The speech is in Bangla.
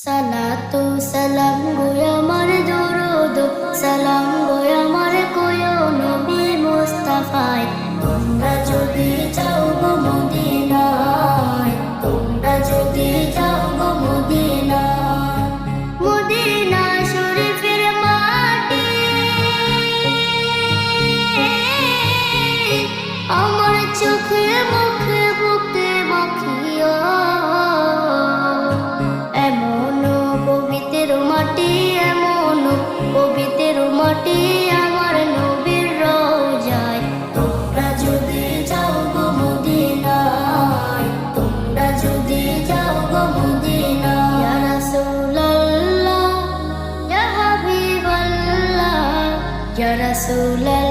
সালাতু সালাম গো আমার দরুদ সালাম গো আমার কোয় নবী মুস্তাফায়। তোমরা যদি যাও গো মদিনায়, তোমরা যদি যাও গো মদিনায়, মদিনা শরীফের মাটি আমার চোখে মুখে বুকে মাখিও। পবিত্র মাটি আমার নবীর রওজায়। তোমরা যদি যাও গো মদিনায়, তোমরা যদি যাও গো মদিনায়। ইয়া রাসূলুল্লাহ ইয়া হাবিবাল্লাহ ইয়া রাসূলুল্লাহ